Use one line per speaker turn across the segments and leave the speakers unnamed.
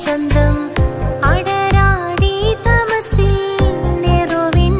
ചന്തം അടരാടി തമസിൽ നെറുവിൻ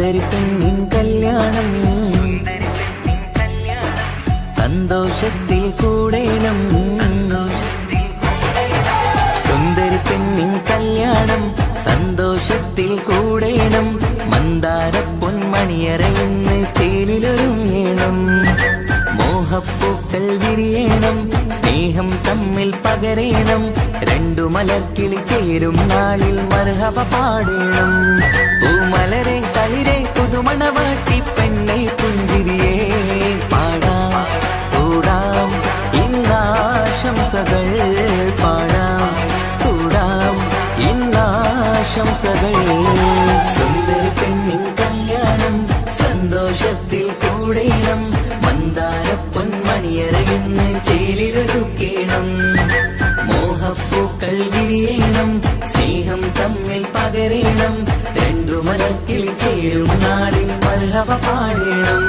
സുന്ദരി പെണ്ണിൻ കല്യാണം സന്തോഷത്തിൽ കൂടേണം. സുന്ദരി പെണ്ണിൻ കല്യാണം സന്തോഷത്തിൽ കൂടേണം. മന്ദാര പൊന്മണിയറയിന്ന് ചേലിലൊരുങ്ങേണം. മോഹപ്പൂക്കൾ വിരിയണം, സ്നേഹം തമ്മിൽ പകരേണം. രണ്ടു മലർക്കിളി ചേരും നാളിൽ മർഹബ പാടേണം. പൂമലരെ കളിരെ പുതുമണവാട്ടി പെണ്ണെ പുഞ്ചിരിയേ പാടാം കൂടാം ഇന്നാശംസകൾ പാടാം കൂടാം ഇന്നാശംസകൾ. സുന്ദരി പെണ്ണിൻ കല്യാണം സന്തോഷത്തിൽ കൂടേണം. മന്ദാര പൊന്മണിയറയിന്ന് ചേലിലൊരുക്കേണം. മോഹപ്പൂക്കൾ വിരിയണം, സ്നേഹം തമ്മിൽ പകരേണം. രണ്ടു മലക്കിളി ചേരും നാളിൽ മർഹബ പാടേണം.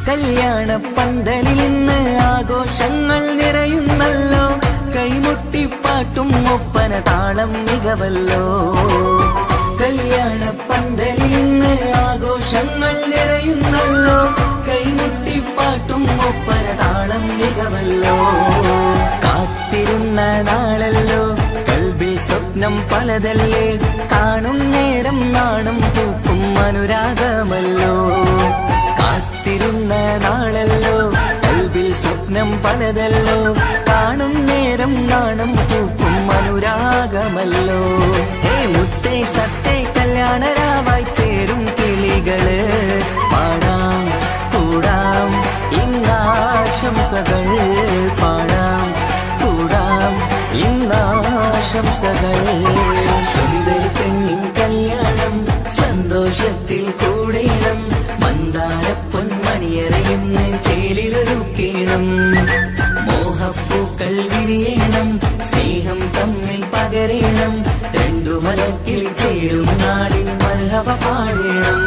കല്യാണ പന്തലിൽ ഇന്ന് ആഘോഷങ്ങൾ നിറയുന്നല്ലോ. കൈമുട്ടിപ്പാട്ടും ഒപ്പന താളം മികവല്ലോ. കല്യാണ പന്തലിൽ ഇന്ന് ആഘോഷങ്ങൾ നിറയുന്നല്ലോ. കൈമുട്ടിപ്പാട്ടും ഒപ്പന താളം മികവല്ലോ. കാത്തിരുന്ന നാളല്ലോ, കൽബിൽ സ്വപ്നം പലതല്ലേ. കാണും നേരം നാണം പൂക്കും അനുരാഗമല്ലോ. കാത്തിരുന്ന നാളല്ലോ, കൽബിൽ സ്വപ്നം പലതല്ലോ. കാണും നേരം നാണം പൂക്കും അനുരാഗമല്ലോ. ഹേ മുത്തേ സത്തേ കല്യാണരാവായി ചേരും കിളികള് പാടാം കൂടാം ഇന്നാശംസകൾ പാടാം കൂടാം ഇന്നാശംസകൾ. സുന്ദരി പെണ്ണിൻ കല്യാണം സന്തോഷത്തിൽ കൂടേണം. മന്ദാര പൊന്മണിയറയിന്ന് ചേലിലൊരുക്കേണം. മോഹപ്പൂക്കൾ വിരിയണം, സ്നേഹം തമ്മിൽ പകരേണം. രണ്ടു മലക്കിളി ചേരും നാളിൽ മർഹബ പാടേണം.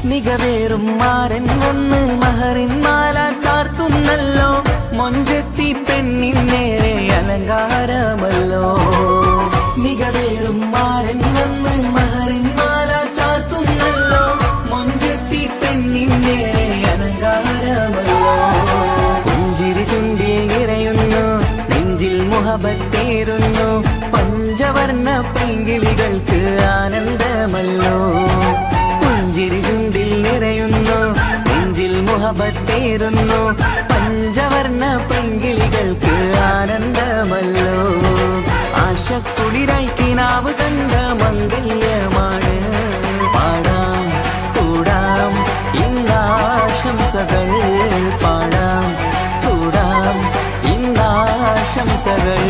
മികവേറും മാരൻ വന്ന് മഹറിൻ മാല ചാർത്തുന്നല്ലോ. മൊഞ്ചെത്തി പെണ്ണിൻ നേരെ അലങ്കാരമല്ലോ. മികവേറും മാരൻ വന്ന് മഹറിൻ മാല ചാർത്തുന്നല്ലോ. മൊഞ്ചെത്തി പെണ്ണിൻ നേരെ അലങ്കാരമല്ലോ. പുഞ്ചിരി ചുണ്ടിൽ നിറയുന്നു, നെഞ്ചിൽ മുഹബത്തേറുന്നു. പഞ്ചവർണ്ണ പൈങ്കിളികൾക്ക് ആനന്ദമല്ലോ. പുഞ്ചിരി ചുണ്ടിൽ നിറയുന്നു, നെഞ്ചിൽ മുഹബത്തേറുന്നു. പഞ്ചവർണ്ണ പൈങ്കിളികൾക്ക് ആനന്ദമല്ലോ. ആശക്കുളിരായി കിനാവ് കണ്ട മംഗല്യമാണ്. പാടാം കൂടാം ഇന്നാശംസകൾ പാടാം കൂടാം ഇന്നാശംസകൾ.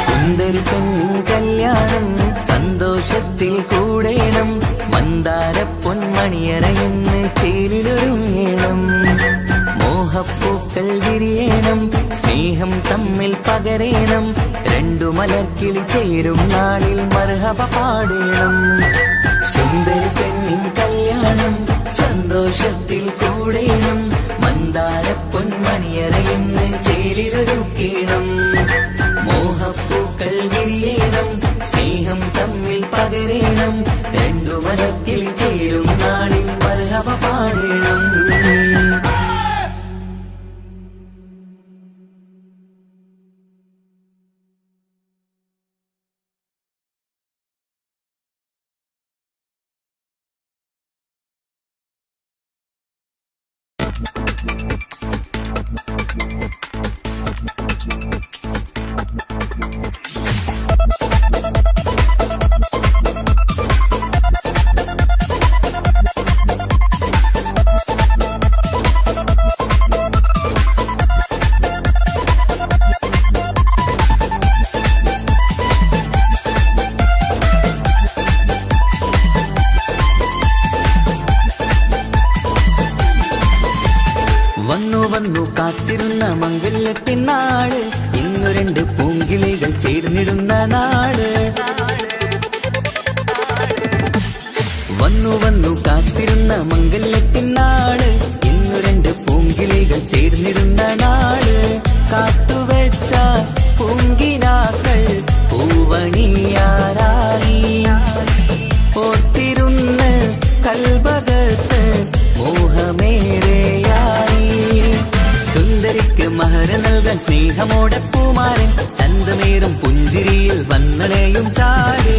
സുന്ദരി പെണ്ണിൻ കല്യാണം സന്തോഷത്തിൽ കൂടേണം. മന്ദാര പൊന്മണിയറയിന്ന് ചേലിലൊരുങ്ങേണം. മോഹപ്പൂക്കൾ വിരിയണം, സ്നേഹം തമ്മിൽ പകരേണം. രണ്ടു മലർക്കിളി ചേരും നാളിൽ മർഹബ പാടേണം. സുന്ദരി പെണ്ണിൻ കല്യാണം സന്തോഷത്തിൽ കൂടേണം. മന്ദാര പൊന്മണിയറയിന്ന് ചേലിലൊരുക്കേണം. മോഹപ്പൂക്കൾ വിരിയണം, സ്നേഹം തമ്മിൽ പകരേണം. രണ്ടു മലക്കിളി ചേരും നാളിൽ മർഹബ പാടേണം. വന്നു വന്നു കാത്തിരുന്ന മംഗല്യത്തിനാള്, ഇന്നു രണ്ട് പൂങ്കിളികൾ ചേർന്നിടുന്ന നാള്. വന്നു വന്നു കാത്തിരുന്ന മംഗല്യത്തിനാള്, ഇന്നു രണ്ട് പൂങ്കിളികൾ ചേർന്നിടുന്ന നാള്. കാത്തുവെച്ച പൂങ്കിനാക്കൾ പൂവണിയാറായി, ഓർത്തിരുന്ന് കൽബകത്ത് മോഹമേറെയായി. സുന്ദരിക്ക് മഹർ നൽകാൻ സ്നേഹമോടെ പൂമാരൻ, ചന്തമേറും പുഞ്ചിരിയിൽ വന്നണയും ചാരേ.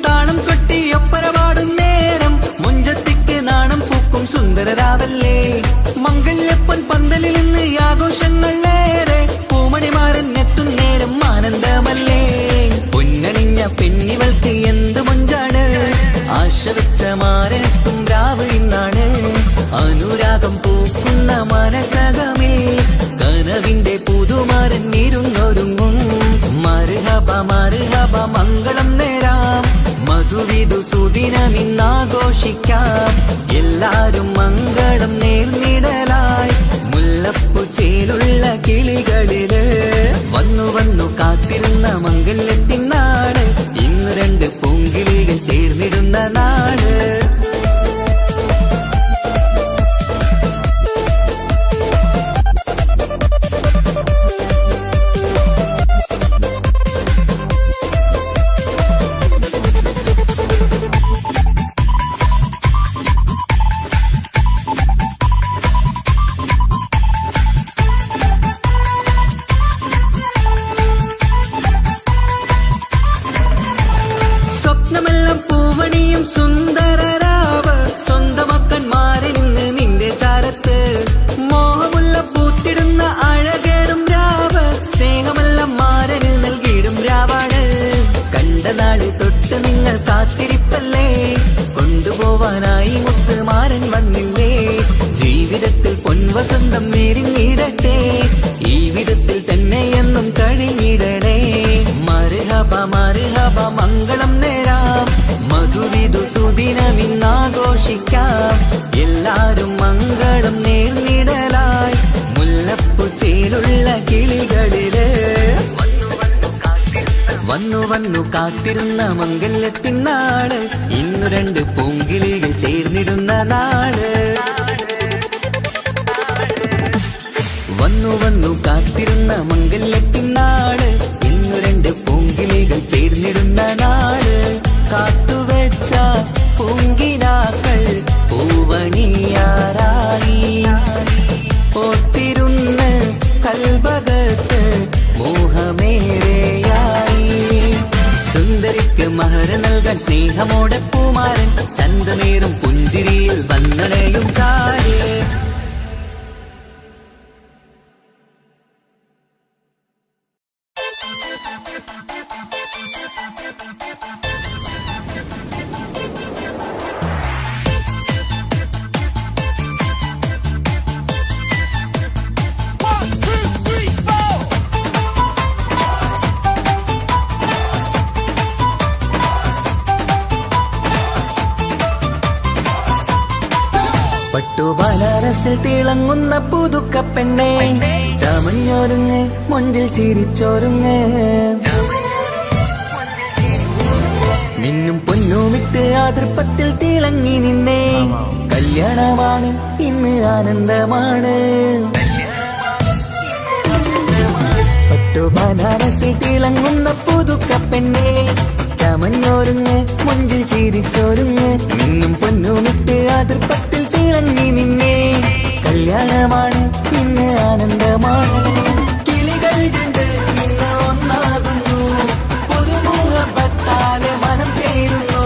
താളം കൊട്ടി ഒപ്പരപാടും നേരം, മുഞ്ചത്തിക്ക് നാണം പൂക്കും സുന്ദരരാവല്ലേ. മംഗല്യപ്പൊൻ പന്തലിൽ നിന്ന് ആഘോഷങ്ങളേറെ, പൂമണിമാരൻ എത്തും നേരം ആനന്ദമല്ലേ. പൊന്നണിഞ്ഞ പെണ്ണിവൾക്ക് എന്ത് മുഞ്ചാണ്, ആശ വെച്ച മാരനെത്തും രാവ് ഇന്നാണ്. അനുരാഗം പൂക്കുന്ന മനസകമേ, കനവിന്റെ പുതുമാരൻ ഇരുന്നൊരുങ്ങും. മർഹബ മർഹബ മംഗളം നേരാം, മധുവിധു സുദിനമിന്നാഘോഷിക്കാം. എല്ലാരും മംഗളം നേർന്നിടലായി, മുല്ലപ്പൂ ചേലുള്ള കിളികളില്. വന്നു വന്നു കാത്തിരുന്ന മംഗല്യത്തിനാള്, ഇന്ന് രണ്ട് പൂങ്കിളികൾ ചേർന്നിടുന്ന നാള്. സ്വപ്നമെല്ലാം പൂവണിയും സുന്ദരരാവ്, സ്വന്തമക്കന്മാരിൽ നിന്ന് നിന്റെ ചാരത്ത്. മോഹമുള്ള പൂത്തിടുന്ന അഴകേറും രാവ്, സ്നേഹമെല്ലാം മാരന് നൽകിയിടും രാവാണ്. കണ്ട നാള് തൊട്ട് നിങ്ങൾ കാത്തിരിപ്പല്ലേ, കൊണ്ടുപോവാനായി മുത്തുമാരൻ വന്നില്ലേ. ജീവിതത്തിൽ പൊൻവസന്തം നേരിഞ്ഞിടട്ടെ, ഈ വിധത്തിൽ തന്നെ എന്നും കഴിഞ്ഞിടണേ. മർഹബ മർഹബ മംഗളം നേരാം, മധുവിധു സുദിനമിന്നാഘോഷിക്കാം. എല്ലാരും മംഗളം നേർന്നിടലായി, മുല്ലപ്പൂ ചേലുള്ള കിളികളില്. വന്നു വന്നു കാത്തിരുന്ന മംഗല്യത്തിനാള്, ഇന്നു രണ്ട് പൂങ്കിളികൾ ചേർന്നിടുന്ന നാള്. വന്നു വന്നു കാത്തിരുന്ന മംഗല്യത്തിനാള്, ഇന്നു രണ്ട് പൂങ്കിളികൾ ചേർന്നിടുന്ന നാള്. കാത്തുവെച്ച പൂങ്കിനാക്കൾ പൂവണിയാറായി, ഓർത്തിരുന്ന് കൽബകത്ത് മോഹമേറെയായി. സുന്ദരിക്ക് മഹർ നൽകാൻ സ്നേഹമോടെ പൂമാരൻ, ചന്തമേറും പുഞ്ചിരിയിൽ വന്നണയും ചാരേ. പട്ടുപാലാരസിൽ തിളങ്ങുന്ന പുതുക്ക പെണ്ണേ, ചമഞ്ഞൊരുങ്ങ് മുഞ്ചിൽ ചിരിച്ചൊരുങ്ങ്. മിന്നും പൊന്നുമിട്ട് ആതൃപ്പത്തിൽ തിളങ്ങി നിന്നേ, കല്യാണമാണ് ഇന്ന് ആനന്ദമാണ്. പട്ടു ബനാറസിൽ തിളങ്ങുന്ന പുതുക്കപ്പെണ്ണേ ചമഞ്ഞോരുങ്ങ് മുഞ്ചിൽ ചിരിച്ചോരുങ്ങ് മിന്നും പൊന്നുമിട്ട് അതിർപ്പത്തിൽ തിളങ്ങി നിന്നെ കല്യാണമാണ് ഇന്ന് ആനന്ദമാണ് കിളികൾ കണ്ട് ഇന്ന് ഒന്നാകുന്നു പുതുമുഹബത്താലെ മനം ചേരുന്നു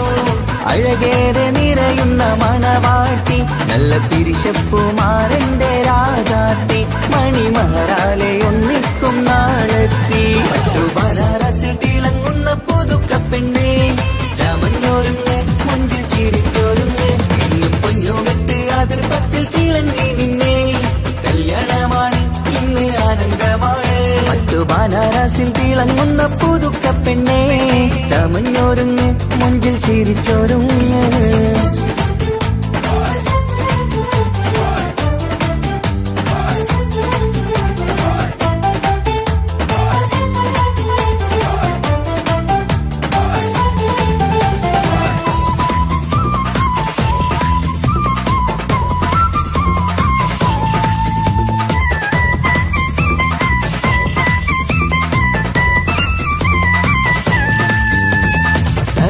അഴകേറെ നിറയുന്ന മണവാട്ടി നല്ല പിരിശപ്പുമാരന്റെ രാജാത്തി മണിമഹറാലെ ഒന്നിക്കും നാളെത്തി പട്ടു ബനാറസിൽ തിളങ്ങുന്ന പുതുക്കപ്പെണ്ണേ ചമഞ്ഞോരുങ്ങ് മുഞ്ചിൽ ചിരിച്ചോരുങ്ങ് ഇന്ന് പൊന്നുമിട്ട് അതിർപ്പത്തിൽ തിളങ്ങി നിന്നെ കല്യാണമാണ് ഇന്ന് ആനന്ദമാണ് പട്ടു ബനാറസിൽ തിളങ്ങുന്ന പുതുക്കപ്പെണ്ണേ ചമഞ്ഞോരുങ്ങ് മുഞ്ചിൽ ചിരിച്ചോരുങ്ങ്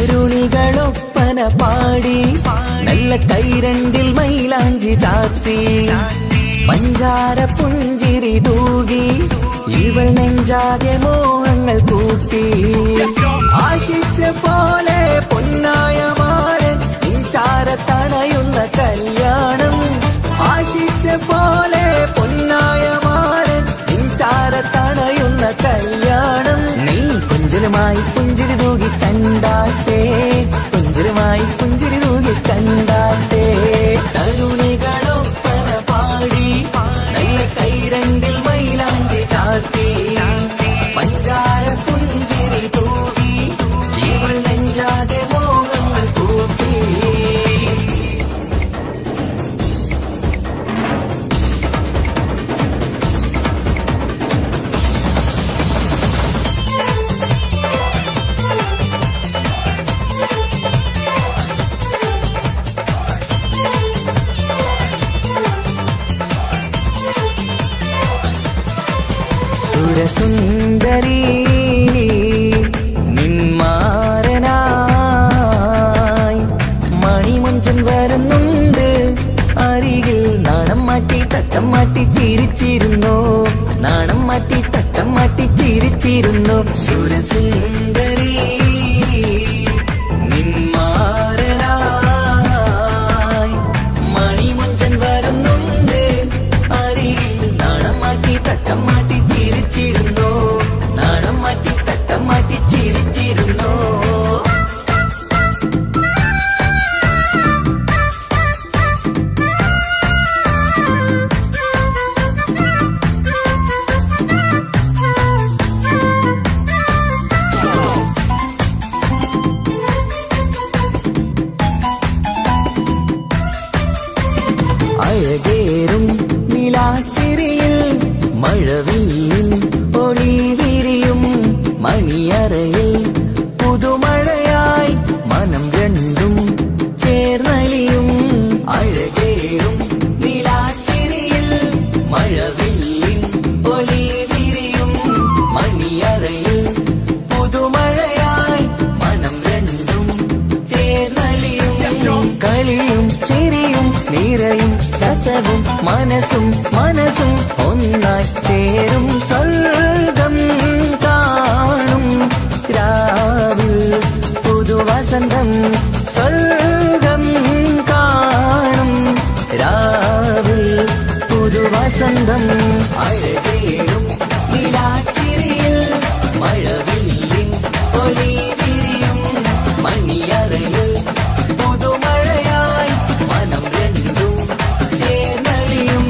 തരുണികളൊപ്പന പാടി നല്ല കൈരണ്ടിൽ മൈലാഞ്ചി ചാർത്തി പഞ്ചാര പുഞ്ചിരി തൂകി ഇവൾ നെഞ്ചാകെ മോഹങ്ങൾ കൂട്ടി ആശിച്ച പോലെ പൊന്നായ മാരൻ ചാരത്തണയുന്ന കല്യാണം ആശിച്ച പോലെ പൊന്നായ മാരൻ ചാരത്തണയുന്ന കല്യാണം നീ കുഞ്ചലുമായി പുഞ്ചിരി തൂകി കണ്ടാട്ടെ കുഞ്ചലുമായി പുഞ്ചിരി തൂകി കണ്ടാട്ടെ തരുണികളൊപ്പന പാടി നല്ല കൈരണ്ടിൽ മൈലാഞ്ചി ചാർത്തി പഞ്ചാര പുഞ്ചിരി തൂകി ഇവൾ നെഞ്ചാകെ മോഹങ്ങൾ കൂട്ടി സുരസുന്ദരി നിന്മാരനായി മണിമുഞ്ചൻ വരുന്നുണ്ട് അരികിൽ നാണം മാറ്റി തട്ടം മാറ്റി ചിരിച്ചിരുന്നു നാണം മാറ്റി തട്ടം മാറ്റി ചിരിച്ചിരുന്നു സുരസുന്ദരി നിന്മാരനായി മണിമുഞ്ചൻ വരുന്നുണ്ട് അരികിൽ നാണം മാറ്റി തട്ടം മാറ്റി ചിരിച്ചിരുന്നു നാണം മാറ്റി തട്ടം മാറ്റി ചിരിച്ചിരുന്നു അഴകേറും നിലാച്ചിരിയിൽ മഴവില്ലിൻ ഒളി വിരിയും മണിയറയിൽ പുതുമഴയായി മനം രണ്ടും ചേർന്നലിയും അഴകേറും നിലാച്ചിരിയിൽ മഴവില്ലിൻ ഒളി വിരിയും മണിയറയിൽ പുതുമഴയായി മനം രണ്ടും ചേർന്നലിയും കളിയും ചിരിയും നിറയും രസവും മനസ്സും മനസ്സും ഒന്നായി ചേരും സ്വർഗം കാണും രാവിൽ പുതുവസന്തം സ്വർഗം കാണും രാവിൽ പുതുവസന്തം അഴകേറും നിലാച്ചിരിയിൽ മഴവില്ലിൻ ഒളി വിരിയും മണിയറയിൽ പുതുമഴയായി മനം രണ്ടും ചേർന്നലിയും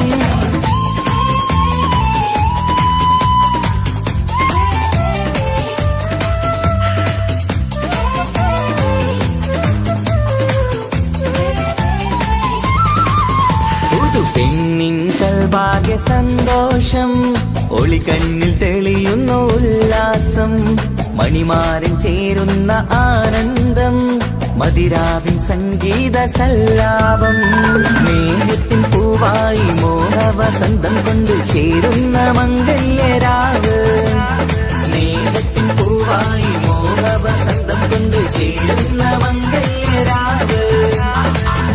പുതു പെണ്ണിൻ കൽഭാഗ്യ സന്തോഷം ഒളികണ്ണിൽ തെളിയുന്നു ഉല്ലാസം മണിമാരൻ ചേരുന്ന ആനന്ദം മതിരാവിൻ സംഗീത സല്ലാപം സ്നേഹത്തിൻ പൂവായി മോഹവസന്തം കൊണ്ട് ചേരുന്ന മംഗല്യരാവ് വധുവായി മോഹവസന്തം കൊണ്ട് ചേരുന്ന മംഗല്യരാവ്.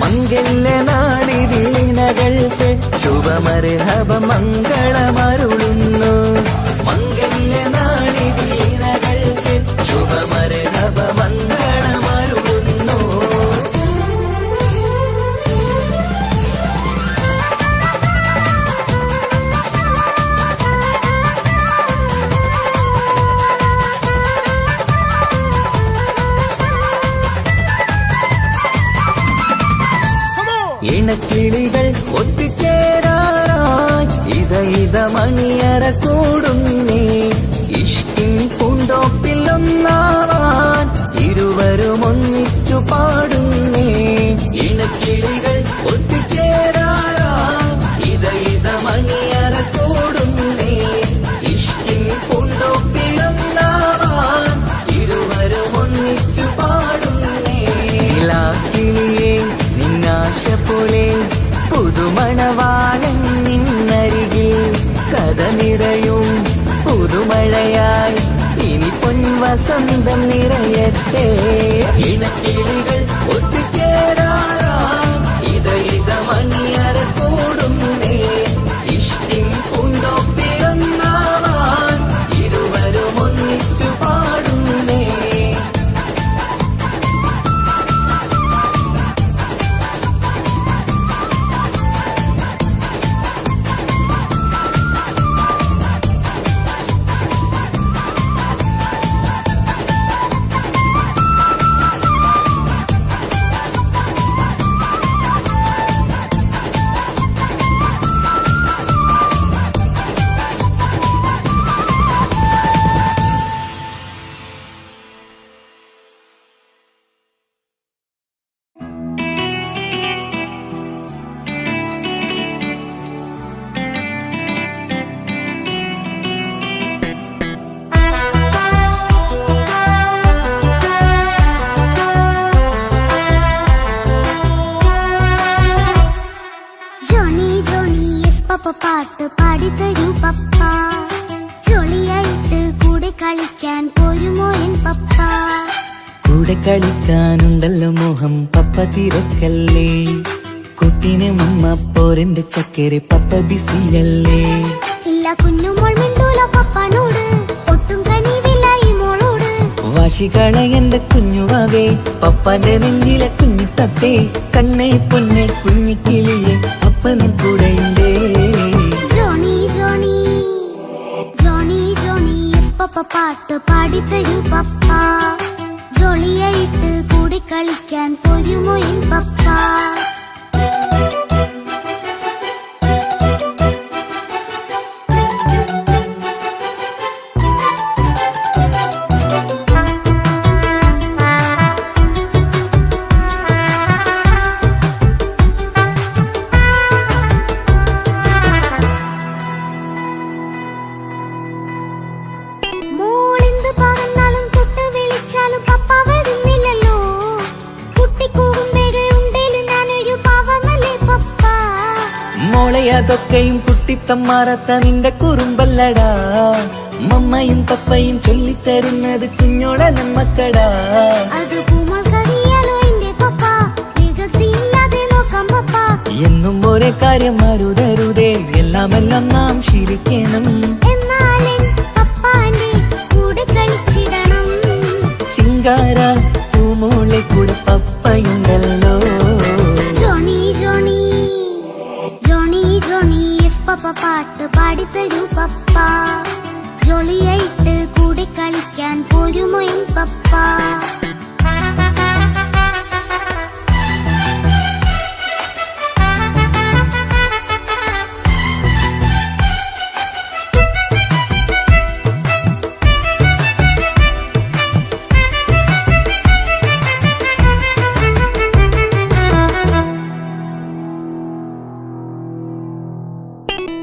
മംഗല്യ നാളിതീണകൾക്ക് ശുഭമർഹബ മംഗളമരുളുന്നു. മംഗല്യ നാളിതീണകൾക്ക് ശുഭമർഹബ മംഗളമരുളുന്നു. ഇണക്കിളികൾ ഒത്തുചേരാറായി ഇത മണിയറ കൂടുന്നേ. ഇഷ്കിൻ പൂന്തോപ്പിൽ ഒന്നാവാൻ ഇരുവരും ഒന്നിച്ചു പാടുന്നേ. ഇണക്കിളികൾ ഒത്തുചേരാറായി ഇത മണിയറ കൂടുന്നേ. ഇഷ്കിൻ പൂന്തോപ്പിൽ ഒന്നാവാൻ ഇരുവരും ഒന്നിച്ചു പാടുന്നേ. കിളിയേ നിന്നാശ പോലെ പുതുമണവാളൻ നിന്നരികിൽ കഥ നിറയും പുതുമഴയായി ഇനി പൊൻവസന്തം നിറയട്ടെ. ഇണക്കിളികൾ ഒത്തുചേരാറാം ഇത മണിയറ കൂടുന്നേ. ഇഷ്ടിൻ പൂന്തോപ്പിലൊന്നാവാൻ ഇരുവരും ഒന്നിച്ചു പാടുന്നേ.
പാട്ട് പാടിത്തരൂ പപ്പ. ജോളിയായിട്ട് കൂടെ കളിക്കാൻ പോരുമോ എൻ പപ്പ?
കൂടെ കളിക്കാനുണ്ടല്ലോ മോഹം പപ്പ തിരക്കല്ലേ. കുട്ടിനെ മമ്മ പോരെന്റെ ചക്കരെ പപ്പ ബിസിയല്ലേ.
ഇല്ല കുഞ്ഞുമോൾ മിണ്ടൂല പപ്പനോട്, ഒട്ടും കനിവില്ല ഈ മോളോട്.
വാശികള എന്റെ കുഞ്ഞുവാവേ പപ്പാന്റെ നെഞ്ചിലെ കുഞ്ഞു തത്തേ. കണ്ണേ പൊന്നെ കുഞ്ഞിക്കിളിയെ പപ്പനും കൂടെയുണ്ടേ.
ജോണി ജോണി ജോണി ജോണി പപ്പ പാട്ട് പാടിത്തരൂ പപ്പ. ജോളിയായിട്ട് കൂടെ കളിക്കാൻ പോരുമോ എൻ പപ്പ?
അതൊക്കെയും കുട്ടിത്തമ്മാറത്ത നിന്റെ കുറുമ്പല്ലടാ. മമ്മയും പപ്പയും ചൊല്ലിത്തരുന്നത് കുഞ്ഞോളെ നമ്മക്കടാ. എന്നും ഒരേ കാര്യം അരുതരുതേ, എല്ലാമെല്ലാം നാം ശീലിക്കണം. ചിങ്കാര പൂമോളെ കൂടെ പപ്പയുണ്ടല്ലോ.
പപ്പ പാട്ട് പാടിത്തരൂ പപ്പ. ജോളിയായിട്ട് കൂടെ കളിക്കാൻ പോരുമോ എൻ പപ്പ?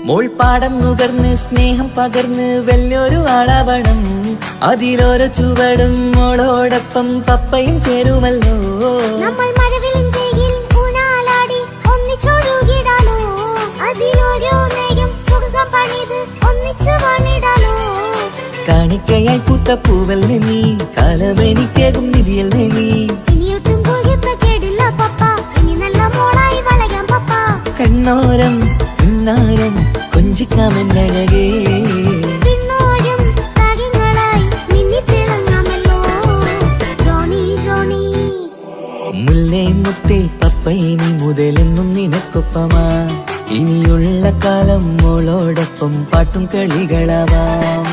മോൾപ്പാടം നുകർന്ന് സ്നേഹം പകർന്ന് വലിയൊരു ആളാവണം. അതിലോരോ ചുവടും മോളോടൊപ്പം പപ്പയും ചേരുമല്ലോ.
നമ്മൾ മഴവിലിൻ ഊനാലാടി ഒന്നിച്ചൊഴുകിടാലോ. അതിലോരോ നേരം സുഖം പണിത് ഒന്നിച്ചു വാണിടാലോ.
കാക്കയായി പൂത്ത പൂവല്ലേ നീ, കാലമെനിക്കേകും നിധിയല്ലേ നീ.
ഇനിയൊട്ടും കൂകിപ്പ കേടില്ല പപ്പ, ഇനി നല്ല മോളായി വളരാം പപ്പ.
കണ്ണോരം പിന്നാരം കൊഞ്ചിക്കാമെന്നഴകേ,
പിന്നോരം താരങ്ങളായി മിന്നിത്തിളങ്ങാമല്ലോ ജോണി ജോണി.
മുല്ലേ മുത്തേ പപ്പയിനി മുതലെന്നും നിനക്കൊപ്പമാ, ഇനിയുള്ള കാലം മോളോടൊപ്പം പാട്ടും കളികളാവാം.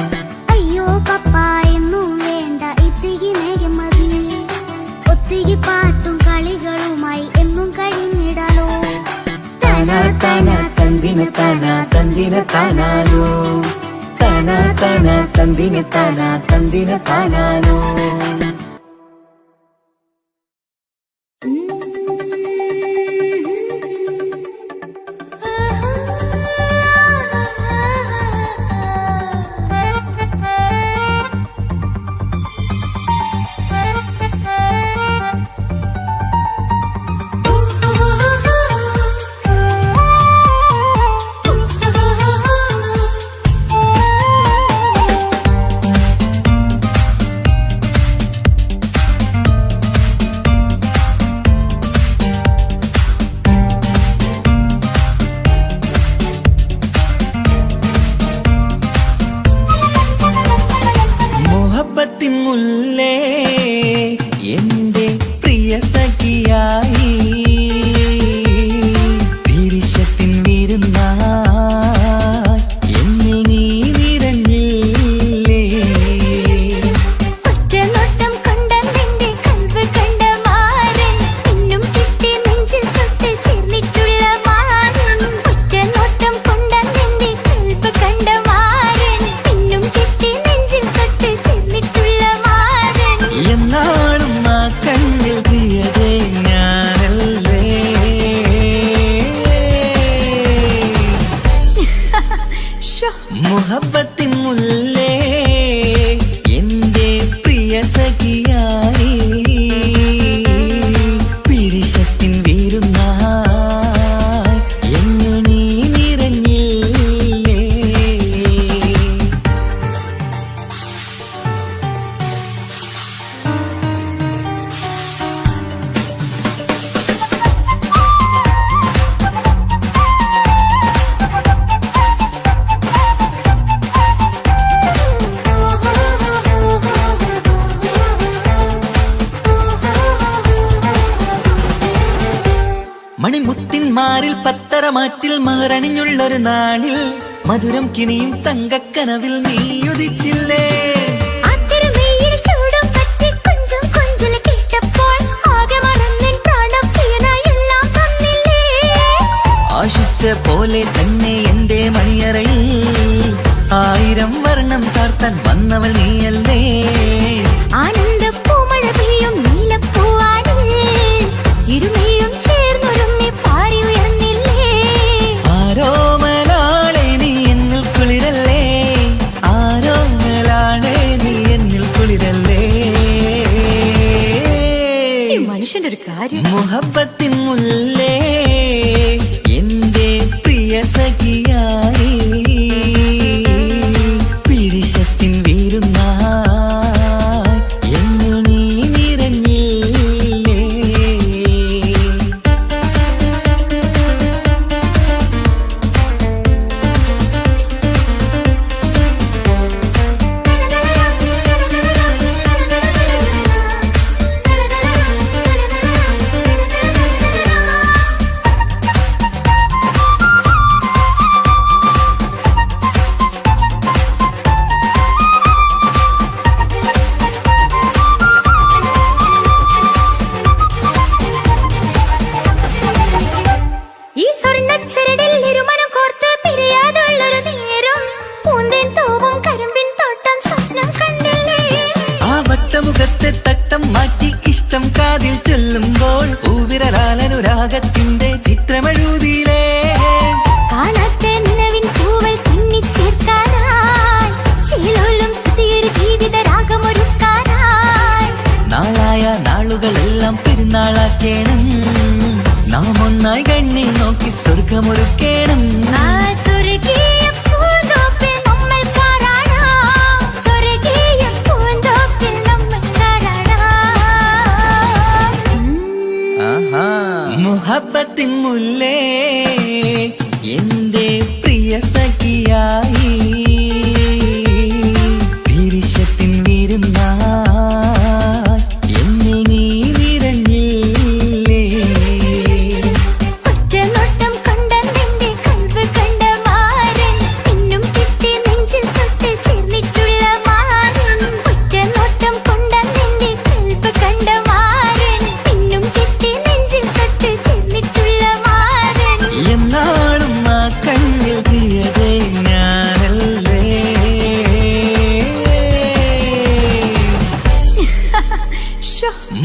അയ്യോ പപ്പ എന്നും വേണ്ട ഇത്തിരി നേരം മതി, ഒത്തിരി പാട്ടും കളികളുമായി എന്നും കഴിഞ്ഞിടാലോ.
താനാ താനാ തന്തിന താനാ തന്തിന താനാനോ, താനാ താനാ തന്തിന താനാ തന്തിന താനാനോ. മുല്ലേ എന്റെ പ്രിയ സഖിയായി, വിരിശത്തിൻ വിരുന്നായി എന്നിൽ നീ നിറഞ്ഞില്ലേ.
ഒറ്റനോട്ടം കൊണ്ടെന്റെ കൽവ് കണ്ട മാരൻ, പിന്നും കിട്ടി നെഞ്ചിൽ തൊട്ട് ചേർന്നിട്ടുള്ള മാരൻ. ഒറ്റനോട്ടം കൊണ്ടെന്റെ കൽവ് കണ്ട മാരൻ, പിന്നും കിട്ടി നെഞ്ചിൽ തൊട്ട് ചേർന്നിട്ടുള്ള മാരൻ.
എന്നാളും ആ കണ്ണിൽ പ്രിയതേ ഞാനല്ലേ. മുഹബത്തിൻ മുല്ലേ എന്റെ പ്രിയ സഖിയായി, പിരിശത്തിൻ വിരുന്നായി എന്നിൽ നീ നിറഞ്ഞില്ലേ. മണിമുത്തിന്മാരിൽ പത്തരമാറ്റിൽ മഹറണിഞ്ഞുള്ളൊരു നാളിൽ, മധുരം കിനിയും തങ്കക്കനവിൽ നീ ഉദിച്ചില്ലേ. ആശിച്ച പോലെ തന്നെ എന്റെ മണിയറയിൽ 1000 വർണ്ണം ചാർത്താൻ വന്നവൾ നീയല്ലേ.
ആനന്ദപ്പൂമഴ പെയ്യും നീലപ്പൂവാനിൽ ഇരുമയും ചേർന്നൊരുമ്മി പാറി ഉയർന്നില്ലേ.
ആരോമലാളെ നീ എന്നിൽ കുളിരല്ലേ, ആരോമലാളെ നീ എന്നിൽ കുളിരല്ലേ.
മനുഷ്യന്റെ ഒരു കാര്യം.
മുഹബത്തിൻ മുല്ലേ എന്റെ പ്രിയ സഖിയായി, പിരിശത്തിൻ വിരുന്നായി എന്നിൽ നീ നിറഞ്ഞില്ലേ.
ഈ സ്വർണ്ണച്ചരടിൽ ഇരുമനം കോർത്ത് പിരിയാതുള്ളൊരു നേരം, പൂന്തേൻ തോവും കരിമ്പിൻ തോട്ടം സ്വപ്നം കണ്ടില്ലേ.
ആ വട്ടമുഖത്തെ തട്ടം മാറ്റി ഇഷ്ടം കാതിൽ ചൊല്ലുമ്പോൾ, പൂവിരലാലനുരാഗത്തിന്റെ ചിത്രമെഴുതിയിലേ.
കാണാത്ത നിലവിൻ പൂവൽ കിണ്ണിച്ചേർക്കാനായി, ചീലോലും പുതിയൊരു ജീവിത രാഗമൊരുക്കാനായി.
നാളായ നാളുകളെല്ലാം പെരുന്നാളാക്കേണം, നാം ഒന്നായി കണ്ണിൽ നോക്കി സ്വർഗമൊരുക്കേണം.
ആ സ്വർഗീയ പൂന്തോപ്പിൽ നമ്മൾ പാറാടാം, സ്വർഗീയ
മുഹബത്തിൻ മുല്ലേ എന്റെ പ്രിയ സഖിയായി വിരിശത്തിൻ വിരുന്നായി എന്നിൽ നീ നിറഞ്ഞില്ലേ
ഒറ്റനോട്ടം കൊണ്ടെന്റെ കൽവ് കണ്ട മാരൻ പിന്നും കിട്ടി നെഞ്ചിൽ തൊട്ട് ചേർന്നിട്ടുള്ള മാരൻ ഒറ്റനോട്ടം കൊണ്ടെന്റെ കൽവ് കണ്ട മാരൻ പിന്നും കിട്ടി നെഞ്ചിൽ തൊട്ട് ചേർന്നിട്ടുള്ള മാരൻ
എന്നാളും ആ കണ്ണിൽ പ്രിയതേ ഞാനല്ലേ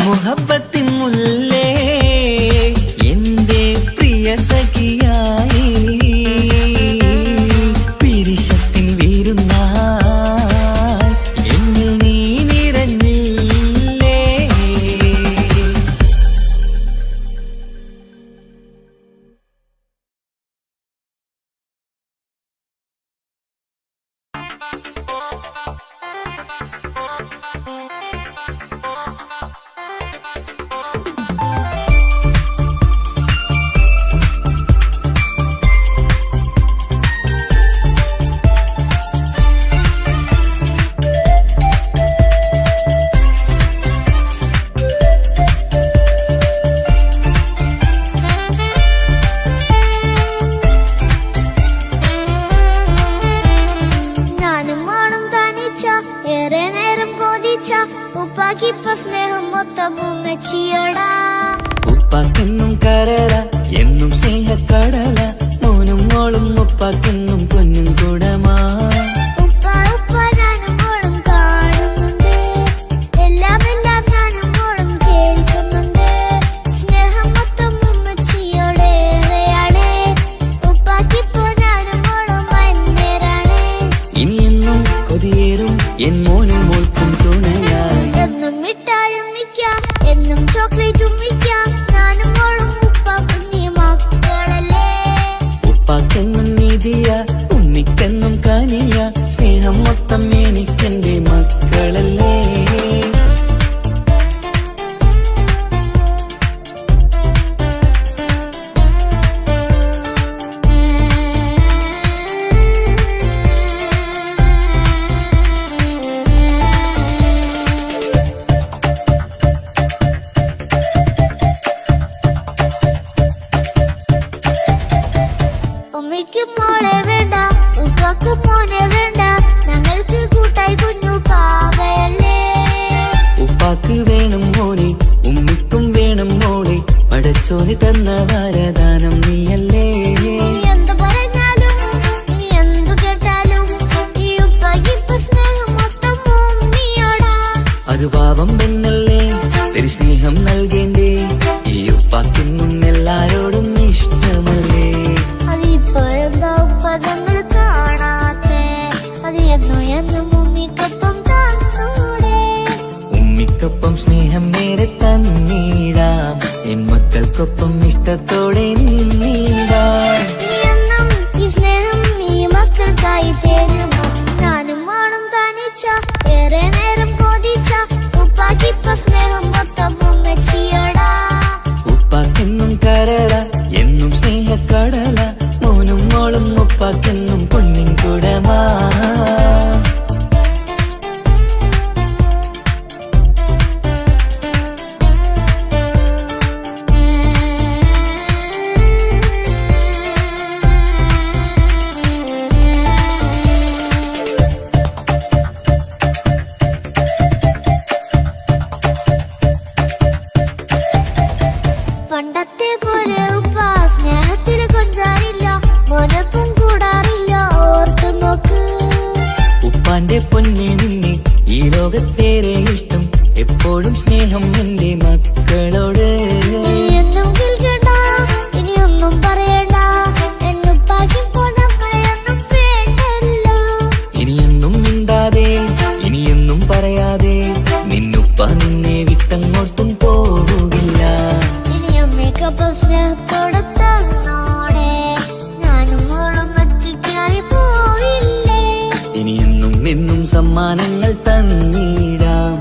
മുഹബത്തിൻ മുല്ലേ എന്റെ പ്രിയ സഖിയായി പിരിശത്തിൻ വിരുന്നായി എന്നിൽ നീ നിറഞ്ഞില്ലേ
ഞാനും മോളും തനിച്ച ഏറെ നേരം കൊതിച്ച ഉപ്പാക്കിപ്പ സ്നേഹം മൊത്തം ഉമ്മച്ചിയോടാ
ഉപ്പാക്കെന്നും കരള എന്നും സ്നേഹക്കടല മോനും മോളും ഉപ്പാക്കെന്നും പൊന്നും കൂടമാ
ഉപ്പ ഉപ്പ ഞാനും മോളും കാണുന്നുണ്ട് എല്ലാം എല്ലാം ഞാനും മോളും കേൾക്കുന്നുണ്ട് സ്നേഹം മൊത്തം ഉമ്മച്ചിയോടേറെയാണ് ഉപ്പാക്കിപ്പോ ഞാനും മോളും അന്യരാണ്
ഇനിയെന്നും കൊതിയേറും എൻ മോനും മോൾക്കും തുണയായി
എന്നും മിഠായും മിക്കാം എന്നും ചോക്ലേറ്റും മിക്കാം ഞാനും മോളും ഉപ്പ കുഞ്ഞി മക്കളല്ലേ
ഉപ്പാക്കെന്നും നീതിയ ഉമ്മിക്കെന്നും കനിയ സ്നേഹം മൊത്തം എനിക്കെന്റെ മക്കളല്ലേ
ഉമ്മയ്ക്കും മോളെ വേണ്ട ഉപ്പാക്കും മോനെ വേണ്ട ഞങ്ങൾക്ക് കൂട്ടായി കുഞ്ഞു പാവയല്ലേ
ഉപ്പാക്ക് വേണം മോനെ ഉമ്മിക്കും വേണം മോളെ പടച്ചോന് തന്ന വരദാനം നീയല്ലേ
ഇനി എന്ത് പറഞ്ഞാലും ഇനി എന്തു കേട്ടാലും ഈ ഉപ്പാക്കിപ്പ സ്നേഹം മൊത്തം ഉമ്മിയോടാ
അത് പാവം പെണ്ണല്ലേ തിരു സ്നേഹം നൽകേണ്ടേ ഈ ഉപ്പാക്കെന്നും എല്ലാരോടും ഇഷ്ടമല്ലേ
അതിപ്പോഴെന്താ ഉപ്പ ഞങ്ങൾ കാണാത്തെ അത് എന്നും എന്നും ഉമ്മിക്കൊപ്പം തന്നൂടെ
ഉമ്മിക്കൊപ്പം സ്നേഹം നേരെ തന്നീടാം എൻ മക്കൾക്കൊപ്പം ഇഷ്ടത്തോടെ നിന്നീടാം
ഇനി എന്നും ഈ സ്നേഹം ഈ മക്കൾക്കായി തരുമോ ഞാനും മോളും തനിച്ച ഏറെ നേരം കൊതിച്ച ഉപ്പാക്കിപ്പ സ്നേഹം മൊത്തം ഉമ്മച്ചിയോടാ
ഉപ്പാക്കെന്നും കരള എന്നും സ്നേഹക്കടല മോനും മോളും ഉപ്പാക്കെന്നും പൊന്നിൻ കുടമാ
പണ്ടത്തെ പോലെ ഉപ്പ സ്നേഹത്തിൽ കൊഞ്ചാറില്ല മോനൊപ്പം കൂടാറില്ല ഓർത്തു നോക്ക്
ഉപ്പാന്റെ പൊന്നെ നിന്നെ ഈ ലോകത്തേറെ ഇഷ്ടം എപ്പോഴും സ്നേഹം എന്റെ മക്കളോട്
ഇനി എന്നും കേൾക്കണ്ട ഇനി ഒന്നും പറയണ്ട എന്നുപ്പാക്കിപ്പോ നമ്മളെയൊന്നും വേണ്ടല്ലോ
ഇനിയൊന്നും മിണ്ടാതെ ഇനിയൊന്നും പറയാതെ നിന്നുപ്പ നിന്നെ വിട്ടങ്ങോട്ടും പോവുകില്ല
ഇനി അമ്മയ്ക്കൊപ്പം സ്നേഹത്തോടെ തന്നോടെ ഞാനും മോളും ഒറ്റയ്ക്കായി പോയില്ലേ
ഇനിയെന്നും എന്നും സമ്മാനങ്ങൾ തന്നിടാം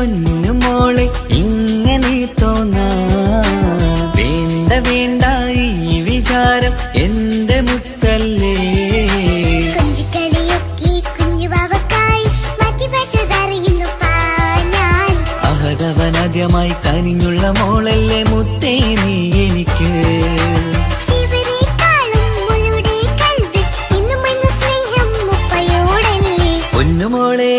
പൊന്നുമോളെ ഇങ്ങനെ തോന്നാ വേണ്ട വേണ്ട ഈ വിചാരം എന്റെ മുത്തല്ലേ
കൊഞ്ചിക്കളിയൊക്കെ കുഞ്ഞുവാവക്കായി മാറ്റിവെച്ചതറിയുന്നു ഞാൻ
അഹതവനാദ്യമായി കനിഞ്ഞുള്ള മോളല്ലേ മുത്തേ നീ എനിക്ക് പൊന്നുമോളെ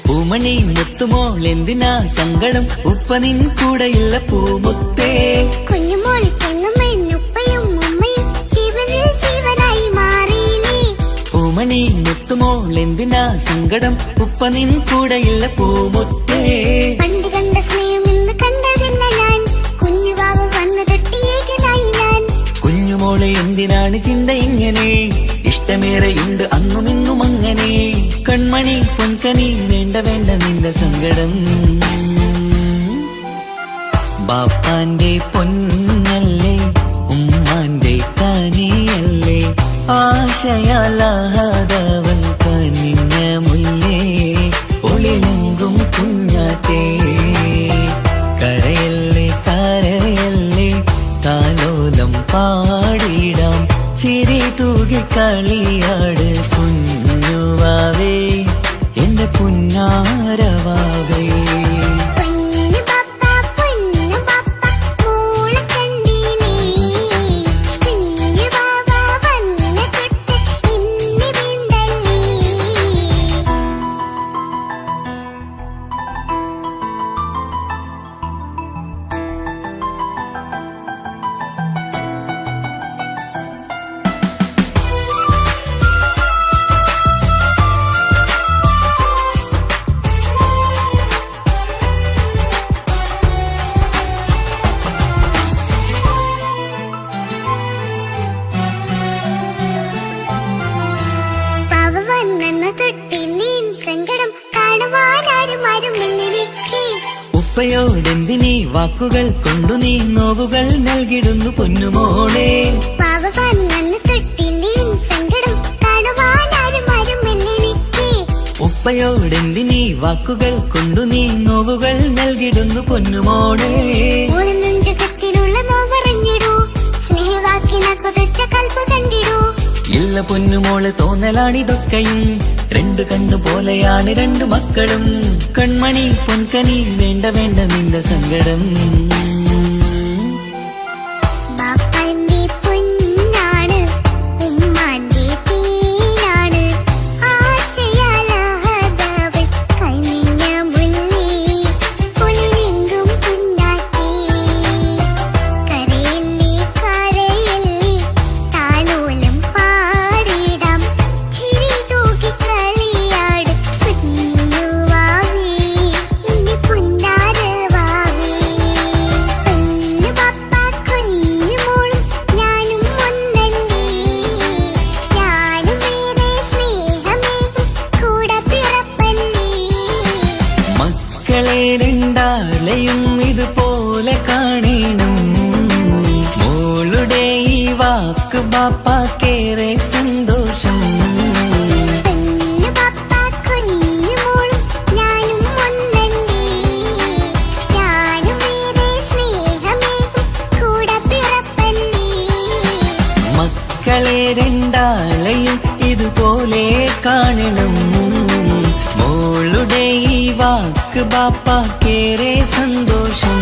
പൂമണി മുത്തുമോൾ എന്തിനാ സങ്കടം ഉപ്പ നിൻ കൂടെയുള്ള പൂമുത്തേ പൂമണി മുത്തുമോൾ എന്തിനാ സങ്കടം ഉപ്പ നിൻ കൂടെയുള്ള പൂമുത്തേ
പണ്ട് കണ്ട സ്നേഹം ഇന്ന് കണ്ടതില്ല ഞാൻ കുഞ്ഞുവാവ വന്നു തൊട്ടിയേകനായി ഞാൻ
കുഞ്ഞുമോളെ എന്തിനാണ് ചിന്ത ഇങ്ങനെ ഇഷ്ടമേറെയുണ്ട് അന്നും ഇന്നും അങ്ങനെ കൺമണി പൊൻകനി വേണ്ട വേണ്ട നിന്റെ സങ്കടം ബാപ്പാന്റെ പൊന്നല്ലേ ഉമ്മാന്റെ കനിയല്ലേ ആശയാലാഹതവൻ കനിഞ്ഞ മുല്ലേ ഒളിലെങ്കും കുഞ്ഞാറ്റേ കരയല്ലേ കരയല്ലേ താലോലം പാടിടാം ചിരി തൂകി കളിയാട് കുഞ്ഞുവാവേ എന്റെ പുന്നാരവാവേ ഉപ്പയോടെന്തിനീ വാക്കുകൾ കൊണ്ടു നീ നോവുകൾ നൽകിടുന്നു പൊന്നുമോളെ ഉപ്പയോടെന്തിനീ വാക്കുകൾ കൊണ്ടു നീ നോവുകൾ നൽകിടുന്നു പൊന്നുമോളെ ഇല്ല പൊന്നുമോളെ തോന്നലാണിതൊക്കെയും രണ്ടു കണ്ണു പോലെയാണ് രണ്ടു മക്കളും കൺമണി പൊൻകനി വേണ്ട വേണ്ട നിന്റെ സങ്കടം രണ്ടാളെയും ഇതുപോലെ കാണണം മോളുടെ ഈ വാക്ക് ബാപ്പാക്കേറെ സന്തോഷം മക്കളെ രണ്ടാളെയും ഇതുപോലെ കാണണം മോളുടെ ഈ വാക്ക് ബാപ്പാക്കേറെ സന്തോഷം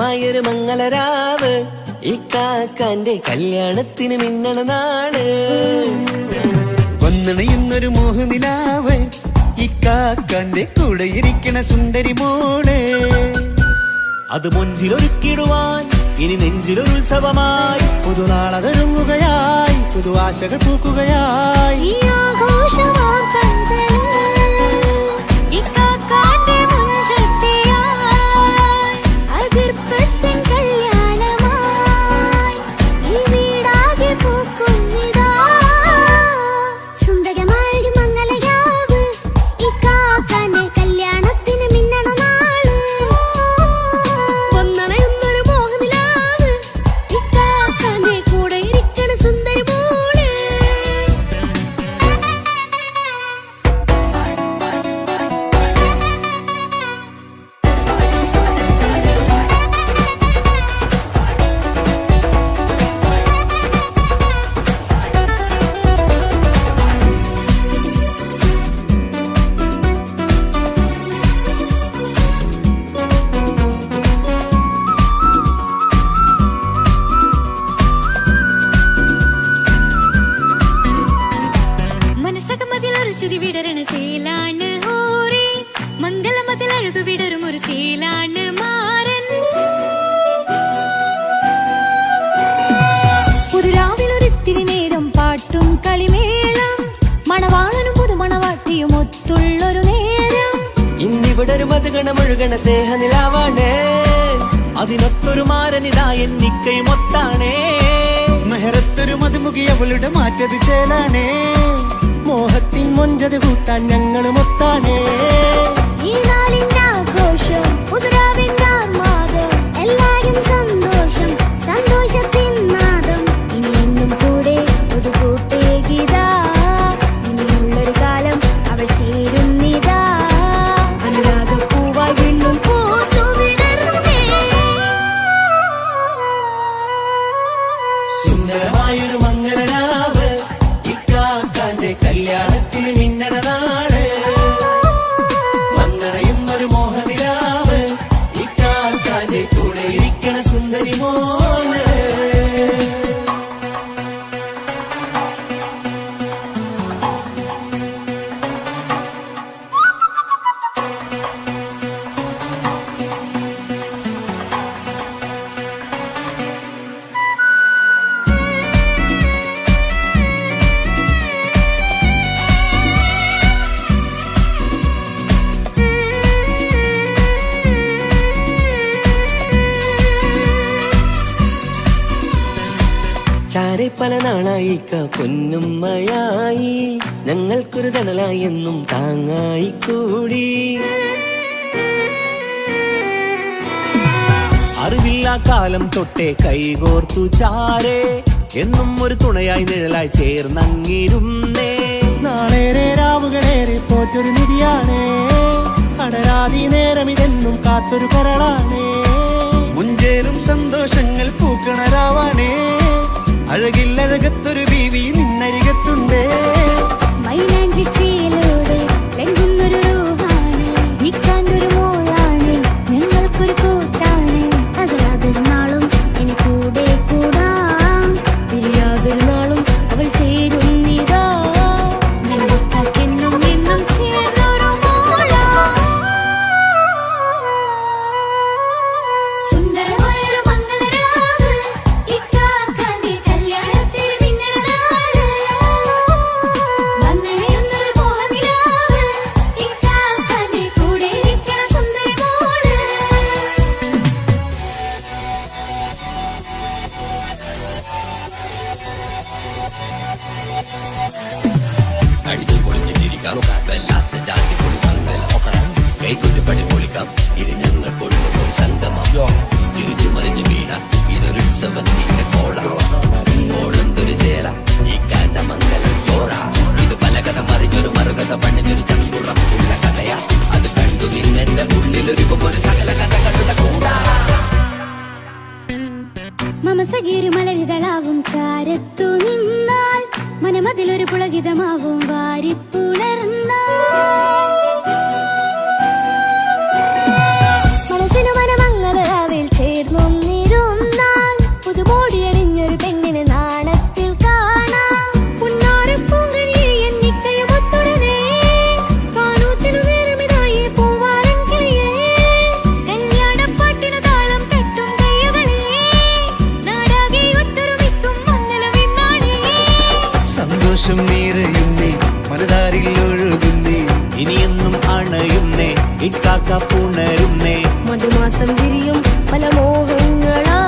സുന്ദരമായൊരു മംഗളരാവ് ഇക്കാക്കാന്റെ കല്യാണത്തിന് മിന്നണ നാള്. വന്നണയുന്നൊരു മോഹനിലാവ് ഇക്കാക്കാന്റെ കൂടെ ഇരിക്കണ സുന്ദരി മോള്. അത് മൊഞ്ചിലൊരുക്കിടുവാൻ ഇനി നെഞ്ചിലൊരുത്സവമായി പുതുനാളതൊരുങ്ങുകയായി പുതുവാശകൾ പൂക്കുകയായി.
ഈ ആഘോഷമാം പന്തലിൽ ഇക്കാക്കാന്റെ മുൻചെത്തിയായി അതിർപ്പത്തിൻ കല്യാണമായി ഈ വീടാകെ പൂക്കുന്നിതാ.
സുന്ദരമായൊരു മംഗളരാവ് ഇക്കാക്കാന്റെ കല്യാണത്തിന് മിന്നണ നാള്.
വന്നണയുന്നൊരു മോഹനിലാവ് ഇക്കാക്കാന്റെ കൂടെ ഇരിക്കണ സുന്ദരി മോള്. മനസകമതിലൊരു ചിരി വിടരണ ചേലാണ് ഹോറി മംഗളമതിൽ അഴകു വിടരും ഒരു ചേലാണ് മാരൻ. പുതുരാവിലൊരിത്തിരി നേരം പാട്ടും കളിമേളം മണവാളനും പുതുമണവാട്ടിയും ഒത്തുള്ളൊരു നേരം.
ഇന്നിവിടെ ഒരു മധുഗണമൊഴുകണ സ്നേഹനിലാവാണ് അതിനൊത്തൊരു മാരനിതാ എന്നിക്കയും ഒത്താണേ. മെഹറത്തൊരു മധുമുഖി അവളുടെ മാറ്റത് ചേലാണേ മോഹത്തിൻ മൊഞ്ചത് കൂട്ടാൻ ഞങ്ങളും ഒത്താണേ.
ഈ നാളിന്റെ ആഘോഷം പുതുരാവിന്റെ ആർമാദം
എല്ലാരും സന്തോഷം സന്തോഷത്തിൻ നാദം.
ഇനി എന്നും കൂടെ പുതുകൂട്ടേ ഗീതാ ഇനിയുള്ളൊരു കാലം അവൾ ചേരുന്നിതാ. അനുരാഗപ്പൂവായി വീണ്ടും പൂത്തു വിടർന്നേ.
സുന്ദരമായൊരു മംഗളരാവ് ഇക്കാക്കാന്റെ കല്യാണത്തിന് മിന്നണ നാള്. വന്നണയുന്നൊരു മോഹനിലാവ് ഇക്കാക്കാന്റെ കൂടെ ഇരിക്കണ സുന്ദരി മോള്. ചാരെ പല നാളായി പൊന്നുമ്മയായി ഞങ്ങൾക്കൊരു തണലായി എന്നും താങ്ങായി കൂടി. അറിവില്ലാ കാലം തൊട്ടേ കൈകോർത്തു ചാരെ എന്നും ഒരു തുണയായി നിഴലായി ചേർന്നങ്ങിരുന്നേ.
നാളേറെ രാവുകളേറെ പോറ്റൊരു നിധിയാണേ അടരാതി നേരം ഇതെന്നും കാത്തൊരു കരളാണേ.
മുഞ്ചേറും സന്തോഷങ്ങൾ പൂക്കണരാവാണേ അഴകില്ലഴകത്തൊരു ബീവി നിന്നരികത്തുണ്ടേ.
മൈലാഞ്ചി ചേലോടെ ലംഘുന്നൊരു രൂപാണ് ഇക്കാന്റൊരു മോളാണ് ഞങ്ങൾക്കൊരു കൂട്ടാണ്.
അകലാതൊരു നാളും ഇനി കൂടെ കൂടാം
പിരിയാതൊരു നാളും അവൾ ചേരുന്നിതാ. ഞങ്ങൾക്കെന്നും എന്നും ചേർന്നൊരു മോളാ. സുന്ദരമായൊരു മംഗളരാവ് ഇക്കാക്കാന്റെ കല്യാണത്തിന് മിന്നണ നാള്. വന്നണയുന്നൊരു മോഹനിലാവ് ഇക്കാക്കാന്റെ കൂടെ ഇരിക്കണ സുന്ദരി മോള്.
അടിച്ചു പൊളിച്ച് തിരിക്കാം വല്ലാത്ത ജാതി പൊളിക്കാൻ നോക്കണം കൈകൊട്ടി പടി പൊളിക്കാം ഇത് ഞങ്ങൾ കൊണ്ടുപോയി സംഗമം ചിരിച്ചു മറിഞ്ഞ് വീണ ഇതൊരു ഉത്സവത്തിന്റെ കോളന്തൊരു ചേല ഈ കാണ്ട മംഗലം ചോറ ഇത് പലകഥ മറിഞ്ഞൊരു മറുകഥ പണിഞ്ഞൊരു ചങ്കുറം ഉള്ള കഥയാ അത് കണ്ടു നിന്നെന്റെ ഉള്ളിലൊരുക്കുമ്പോൾ സകല കഥകളുടെ കൂടാ.
മമസഗീരു മലരിതളാവും ചാരത്തു നിന്നാൽ മനമതിലൊരു പുളകിതമാവും വാരിപ്പുണർന്നാൽ. മനസ്സിനു മനമംഗളരാവിൽ ചേർന്നു
സന്തോഷം നിറയുന്നേ മനതാരിൽ ഒഴുകുന്നേ ഇനിയെന്നും അണയുന്നേ ഇക്കാക്ക പുണരുന്നേ
മധുമാസം വിരിയും പല മോഹങ്ങളാ